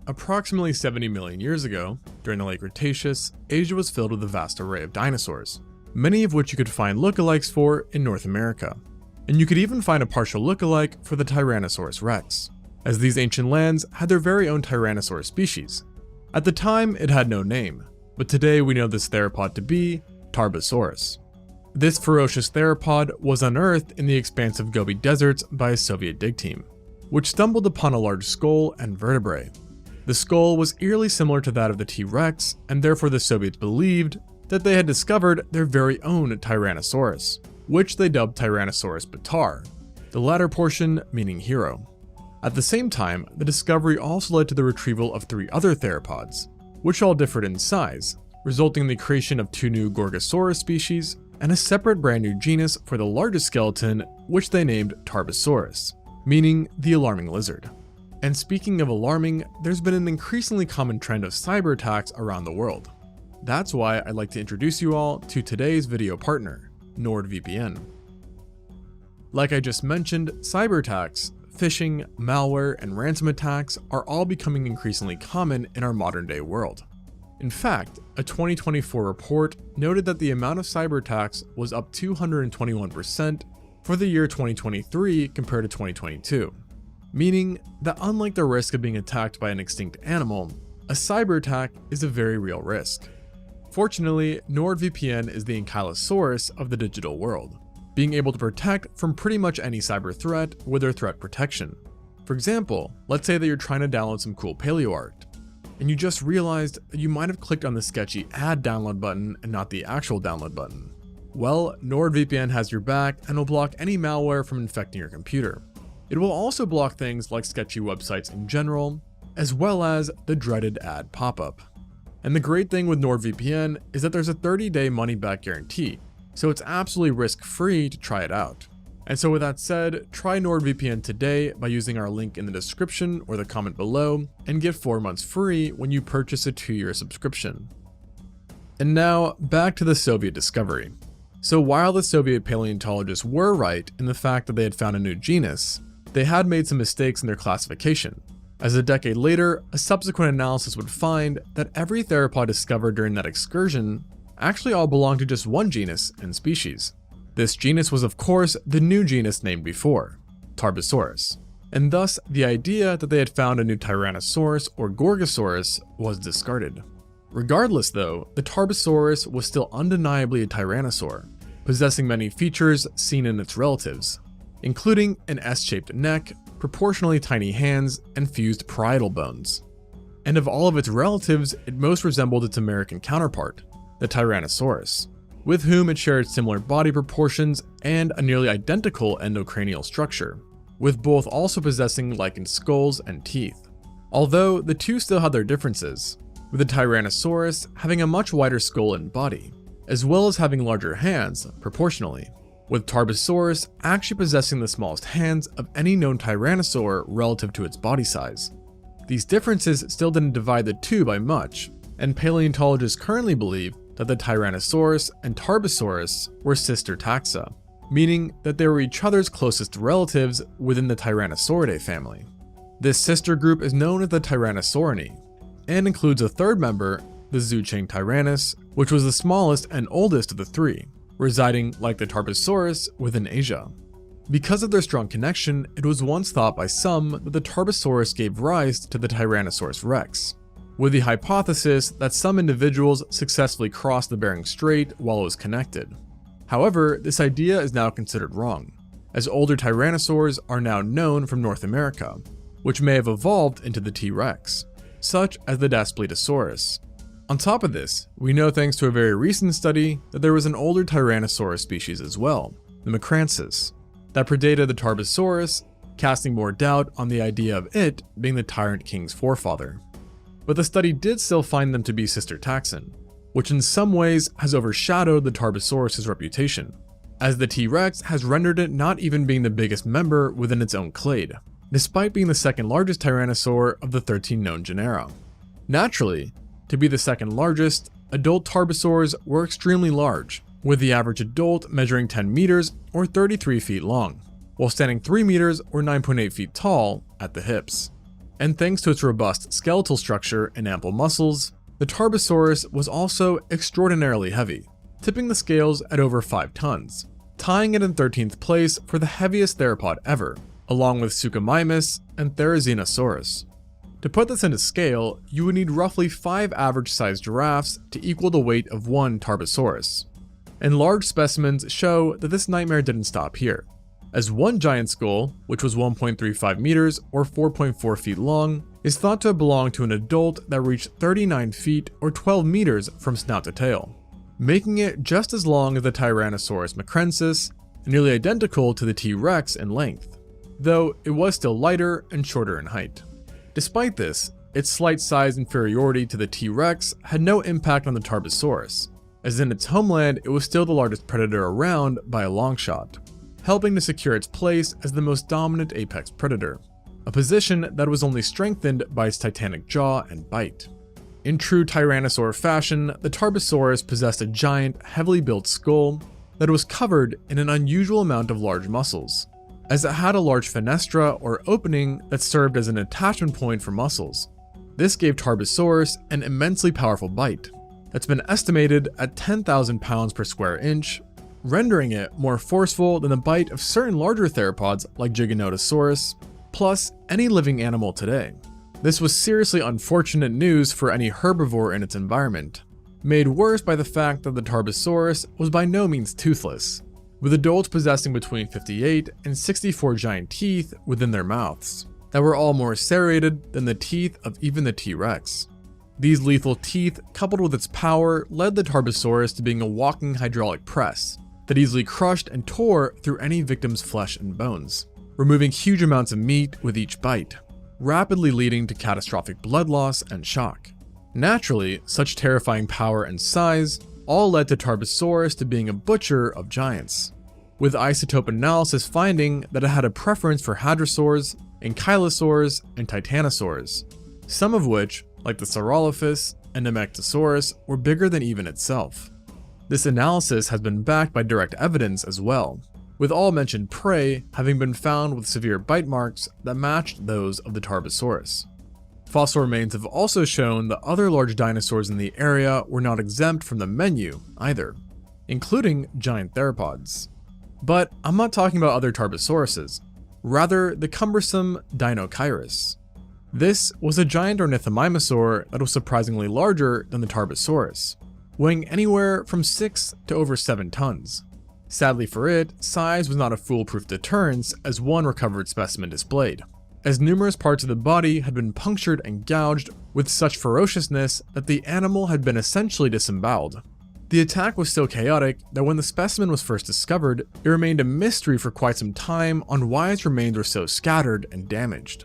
approximately 70 million years ago, during the Late Cretaceous, Asia was filled with a vast array of dinosaurs, many of which you could find lookalikes for in North America. And you could even find a partial lookalike for the Tyrannosaurus rex, as these ancient lands had their very own Tyrannosaur species. At the time, it had no name, but today we know this theropod to be Tarbosaurus. This ferocious theropod was unearthed in the expansive Gobi deserts by a Soviet dig team, which stumbled upon a large skull and vertebrae. The skull was eerily similar to that of the T-Rex, and therefore the Soviets believed that they had discovered their very own Tyrannosaurus, which they dubbed Tyrannosaurus Batar, the latter portion meaning hero. At the same time, the discovery also led to the retrieval of 3 other theropods, which all differed in size, resulting in the creation of 2 new Gorgosaurus species and a separate brand new genus for the largest skeleton, which they named Tarbosaurus, meaning the alarming lizard. And speaking of alarming, there's been an increasingly common trend of cyber attacks around the world. That's why I'd like to introduce you all to today's video partner, NordVPN. Like I just mentioned, cyber attacks, phishing, malware, and ransom attacks are all becoming increasingly common in our modern day world. In fact, a 2024 report noted that the amount of cyber attacks was up 221% for the year 2023 compared to 2022, meaning that unlike the risk of being attacked by an extinct animal, a cyber attack is a very real risk. Fortunately, NordVPN is the ankylosaurus of the digital world, being able to protect from pretty much any cyber threat with their threat protection. For example, let's say that you're trying to download some cool paleo art, and you just realized that you might have clicked on the sketchy add download button and not the actual download button. Well, NordVPN has your back and will block any malware from infecting your computer. It will also block things like sketchy websites in general, as well as the dreaded ad pop-up. And the great thing with NordVPN is that there's a 30-day money-back guarantee, so it's absolutely risk-free to try it out. And so with that said, try NordVPN today by using our link in the description or the comment below, and get 4 months free when you purchase a 2-year subscription. And now, back to the Soviet discovery. So while the Soviet paleontologists were right in the fact that they had found a new genus, they had made some mistakes in their classification, as a decade later, a subsequent analysis would find that every theropod discovered during that excursion actually all belonged to just one genus and species. This genus was of course the new genus named before, Tarbosaurus, and thus the idea that they had found a new Tyrannosaurus or Gorgosaurus was discarded. Regardless though, the Tarbosaurus was still undeniably a tyrannosaur, possessing many features seen in its relatives, including an S-shaped neck, proportionally tiny hands, and fused parietal bones. And of all of its relatives, it most resembled its American counterpart, the Tyrannosaurus, with whom it shared similar body proportions and a nearly identical endocranial structure, with both also possessing lichened skulls and teeth. Although the two still had their differences, with the Tyrannosaurus having a much wider skull and body, as well as having larger hands proportionally, with Tarbosaurus actually possessing the smallest hands of any known tyrannosaur relative to its body size. These differences still didn't divide the two by much, and paleontologists currently believe that the Tyrannosaurus and Tarbosaurus were sister taxa, meaning that they were each other's closest relatives within the Tyrannosauridae family. This sister group is known as the Tyrannosaurini, and includes a third member, the zoochain Tyrannus, which was the smallest and oldest of the three, residing, like the Tarbosaurus, within Asia. Because of their strong connection, it was once thought by some that the Tarbosaurus gave rise to the Tyrannosaurus rex, with the hypothesis that some individuals successfully crossed the Bering Strait while it was connected. However, this idea is now considered wrong, as older tyrannosaurs are now known from North America, which may have evolved into the T-Rex, such as the Daspletosaurus. On top of this, we know thanks to a very recent study that there was an older Tyrannosaurus species as well, the Macransus, that predated the Tarbosaurus, casting more doubt on the idea of it being the Tyrant King's forefather. But the study did still find them to be sister taxon, which in some ways has overshadowed the Tarbosaurus' reputation, as the T-Rex has rendered it not even being the biggest member within its own clade, despite being the second largest tyrannosaur of the 13 known genera. Naturally, to be the second largest, adult Tarbosaurs were extremely large, with the average adult measuring 10 meters or 33 feet long, while standing 3 meters or 9.8 feet tall at the hips. And thanks to its robust skeletal structure and ample muscles, the Tarbosaurus was also extraordinarily heavy, tipping the scales at over 5 tons, tying it in 13th place for the heaviest theropod ever, along with Suchomimus and Therizinosaurus. To put this into scale, you would need roughly 5 average-sized giraffes to equal the weight of one Tarbosaurus. And large specimens show that this nightmare didn't stop here, as one giant skull, which was 1.35 meters or 4.4 feet long, is thought to have belonged to an adult that reached 39 feet or 12 meters from snout to tail, making it just as long as the Tyrannosaurus macrensis and nearly identical to the T-Rex in length, though it was still lighter and shorter in height. Despite this, its slight size inferiority to the T-Rex had no impact on the Tarbosaurus, as in its homeland it was still the largest predator around by a long shot, helping to secure its place as the most dominant apex predator, a position that was only strengthened by its titanic jaw and bite. In true Tyrannosaur fashion, the Tarbosaurus possessed a giant, heavily built skull that was covered in an unusual amount of large muscles, as it had a large fenestra or opening that served as an attachment point for muscles. This gave Tarbosaurus an immensely powerful bite that's been estimated at 10,000 pounds per square inch, rendering it more forceful than the bite of certain larger theropods like Giganotosaurus, plus any living animal today. This was seriously unfortunate news for any herbivore in its environment, made worse by the fact that the Tarbosaurus was by no means toothless, with adults possessing between 58 and 64 giant teeth within their mouths, that were all more serrated than the teeth of even the T-Rex. These lethal teeth, coupled with its power, led the Tarbosaurus to being a walking hydraulic press that easily crushed and tore through any victim's flesh and bones, removing huge amounts of meat with each bite, rapidly leading to catastrophic blood loss and shock. Naturally, such terrifying power and size all led to Tarbosaurus to being a butcher of giants, with isotope analysis finding that it had a preference for hadrosaurs, ankylosaurs, and titanosaurs, some of which, like the Saurolophus and Nemegtosaurus, were bigger than even itself. This analysis has been backed by direct evidence as well, with all mentioned prey having been found with severe bite marks that matched those of the Tarbosaurus. Fossil remains have also shown that other large dinosaurs in the area were not exempt from the menu either, including giant theropods. But I'm not talking about other Tarbosauruses, rather the cumbersome Deinocheirus. This was a giant ornithomimosaur that was surprisingly larger than the Tarbosaurus, weighing anywhere from 6 to over 7 tons. Sadly for it, size was not a foolproof deterrence as one recovered specimen displayed, as numerous parts of the body had been punctured and gouged with such ferociousness that the animal had been essentially disemboweled. The attack was so chaotic that when the specimen was first discovered, it remained a mystery for quite some time on why its remains were so scattered and damaged.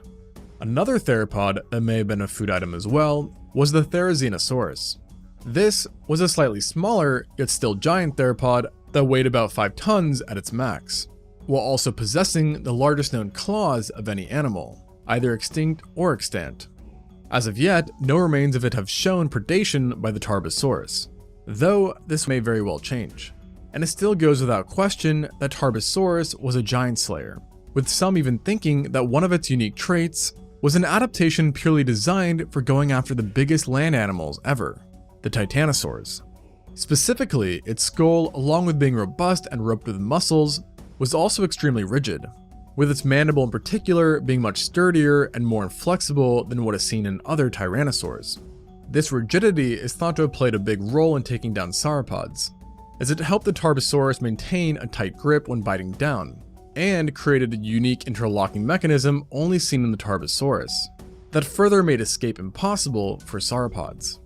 Another theropod that may have been a food item as well was the Therizinosaurus. This was a slightly smaller, yet still giant theropod that weighed about 5 tons at its max, while also possessing the largest known claws of any animal, either extinct or extant. As of yet, no remains of it have shown predation by the Tarbosaurus, though this may very well change. And it still goes without question that Tarbosaurus was a giant slayer, with some even thinking that one of its unique traits was an adaptation purely designed for going after the biggest land animals ever, the titanosaurs. Specifically, its skull, along with being robust and roped with muscles, was also extremely rigid, with its mandible in particular being much sturdier and more inflexible than what is seen in other tyrannosaurs. This rigidity is thought to have played a big role in taking down sauropods, as it helped the Tarbosaurus maintain a tight grip when biting down, and created a unique interlocking mechanism only seen in the Tarbosaurus, that further made escape impossible for sauropods.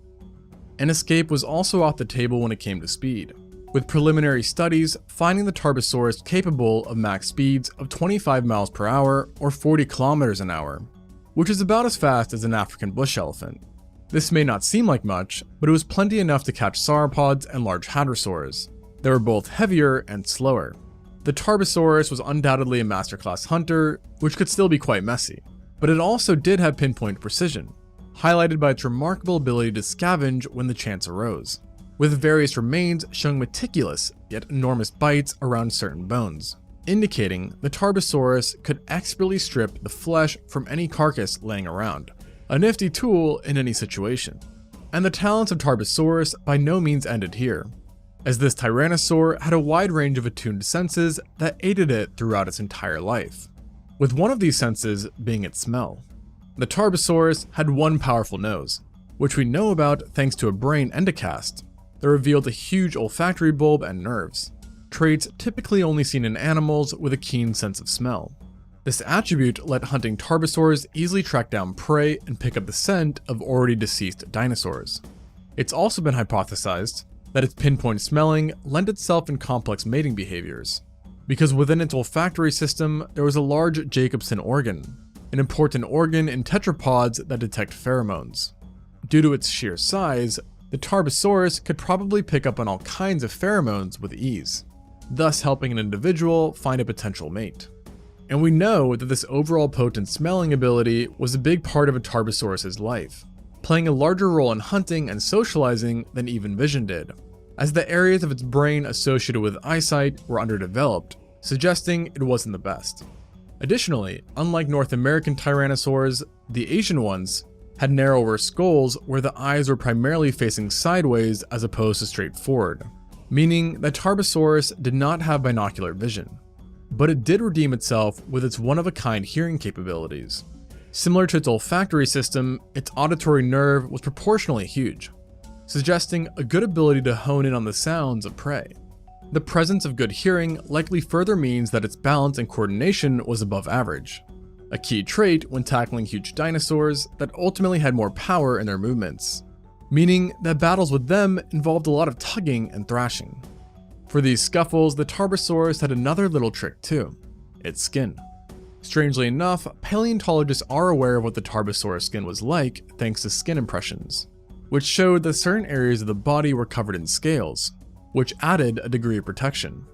An escape was also off the table when it came to speed, with preliminary studies finding the Tarbosaurus capable of max speeds of 25 miles per hour or 40 kilometers an hour, which is about as fast as an African bush elephant. This may not seem like much, but it was plenty enough to catch sauropods and large hadrosaurs. They were both heavier and slower. The Tarbosaurus was undoubtedly a masterclass hunter, which could still be quite messy, but it also did have pinpoint precision, highlighted by its remarkable ability to scavenge when the chance arose, with various remains showing meticulous yet enormous bites around certain bones. indicating the Tarbosaurus could expertly strip the flesh from any carcass laying around, a nifty tool in any situation. And the talents of Tarbosaurus by no means ended here, as this Tyrannosaur had a wide range of attuned senses that aided it throughout its entire life, with one of these senses being its smell. The Tarbosaurus had one powerful nose, which we know about thanks to a brain endocast that revealed a huge olfactory bulb and nerves, traits typically only seen in animals with a keen sense of smell. This attribute let hunting Tarbosaurs easily track down prey and pick up the scent of already deceased dinosaurs. It's also been hypothesized that its pinpoint smelling lent itself in complex mating behaviors, because within its olfactory system there was a large Jacobson organ, an important organ in tetrapods that detect pheromones. Due to its sheer size, the Tarbosaurus could probably pick up on all kinds of pheromones with ease, thus helping an individual find a potential mate. And we know that this overall potent smelling ability was a big part of a Tarbosaurus' life, playing a larger role in hunting and socializing than even vision did, as the areas of its brain associated with eyesight were underdeveloped, suggesting it wasn't the best. Additionally, unlike North American Tyrannosaurs, the Asian ones had narrower skulls where the eyes were primarily facing sideways as opposed to straight forward, meaning that Tarbosaurus did not have binocular vision. But it did redeem itself with its one-of-a-kind hearing capabilities. Similar to its olfactory system, its auditory nerve was proportionally huge, suggesting a good ability to hone in on the sounds of prey. The presence of good hearing likely further means that its balance and coordination was above average, a key trait when tackling huge dinosaurs that ultimately had more power in their movements, meaning that battles with them involved a lot of tugging and thrashing. For these scuffles, the Tarbosaurus had another little trick too, its skin. Strangely enough, paleontologists are aware of what the Tarbosaurus skin was like thanks to skin impressions, which showed that certain areas of the body were covered in scales, which added a degree of protection.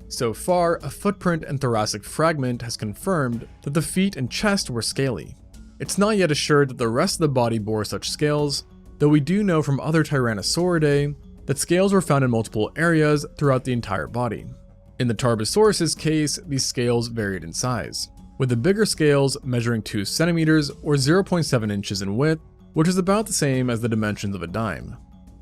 So far, a footprint and thoracic fragment has confirmed that the feet and chest were scaly. It's not yet assured that the rest of the body bore such scales, though we do know from other Tyrannosauridae that scales were found in multiple areas throughout the entire body. In the Tarbosaurus' case, these scales varied in size, with the bigger scales measuring 2 centimeters or 0.7 inches in width, which is about the same as the dimensions of a dime.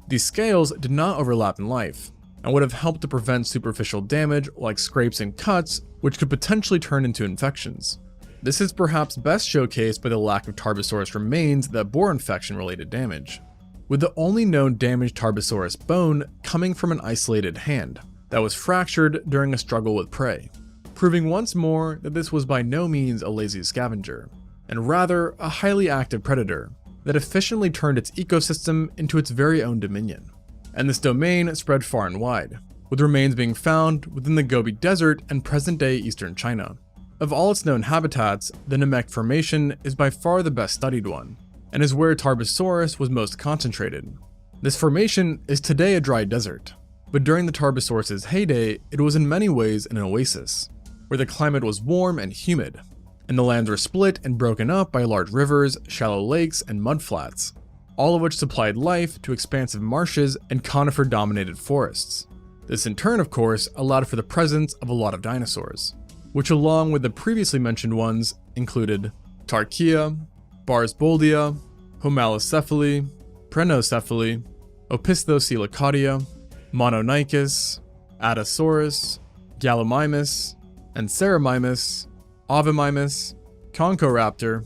These scales did not overlap in life, and would have helped to prevent superficial damage like scrapes and cuts, which could potentially turn into infections. This is perhaps best showcased by the lack of Tarbosaurus remains that bore infection-related damage, with the only known damaged Tarbosaurus bone coming from an isolated hand that was fractured during a struggle with prey, proving once more that this was by no means a lazy scavenger, and rather a highly active predator that efficiently turned its ecosystem into its very own dominion. And this domain spread far and wide, with remains being found within the Gobi Desert and present-day eastern China. Of all its known habitats, the Namek Formation is by far the best studied one, and is where Tarbosaurus was most concentrated. This formation is today a dry desert, but during the Tarbosaurus' heyday, it was in many ways an oasis, where the climate was warm and humid, and the lands were split and broken up by large rivers, shallow lakes, and mudflats, all of which supplied life to expansive marshes and conifer-dominated forests. This in turn, of course, allowed for the presence of a lot of dinosaurs, which along with the previously mentioned ones included Tarchia, Barsboldia, Homalocephaly, Prenocephaly, Opisthocoelicaudia, Mononychus, Adasaurus, Gallimimus, Anseramimus, Avimimus, Conchoraptor,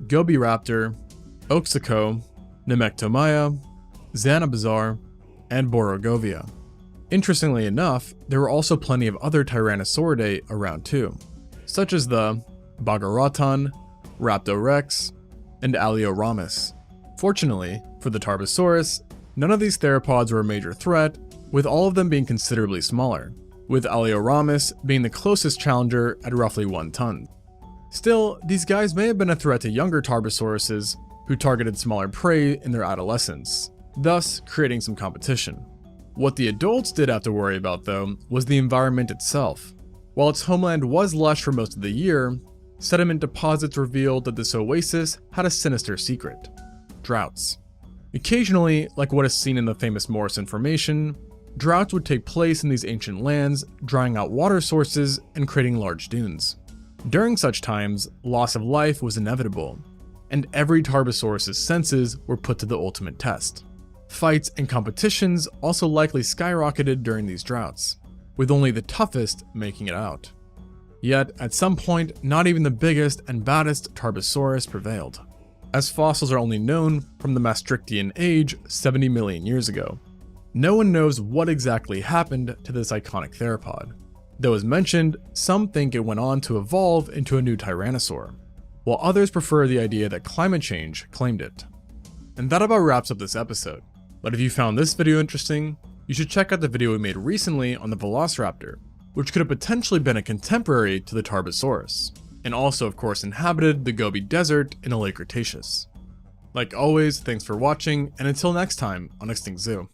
Gobiraptor, Oxaco, Nemectomia, Zanabazar, and Borogovia. Interestingly enough, there were also plenty of other Tyrannosauridae around too, such as the Bagaraton, Raptorex, and Alioramus. Fortunately, for the Tarbosaurus, none of these theropods were a major threat, with all of them being considerably smaller, with Alioramus being the closest challenger at roughly 1 ton. Still, these guys may have been a threat to younger Tarbosauruses who targeted smaller prey in their adolescence, thus creating some competition. What the adults did have to worry about though was the environment itself. While its homeland was lush for most of the year, sediment deposits revealed that this oasis had a sinister secret: droughts. Occasionally, like what is seen in the famous Morrison Formation, Droughts would take place in these ancient lands, drying out water sources and creating large dunes. During such times, loss of life was inevitable, and every Tarbosaurus' senses were put to the ultimate test. Fights and competitions also likely skyrocketed during these droughts, with only the toughest making it out. Yet, at some point, not even the biggest and baddest Tarbosaurus prevailed, as fossils are only known from the Maastrichtian age 70 million years ago. No one knows what exactly happened to this iconic theropod, though as mentioned, some think it went on to evolve into a new Tyrannosaur, while others prefer the idea that climate change claimed it. And that about wraps up this episode, but if you found this video interesting, you should check out the video we made recently on the Velociraptor, which could have potentially been a contemporary to the Tarbosaurus, and also of course inhabited the Gobi Desert in the Late Cretaceous. Like always, thanks for watching, and until next time on ExtinctZoo.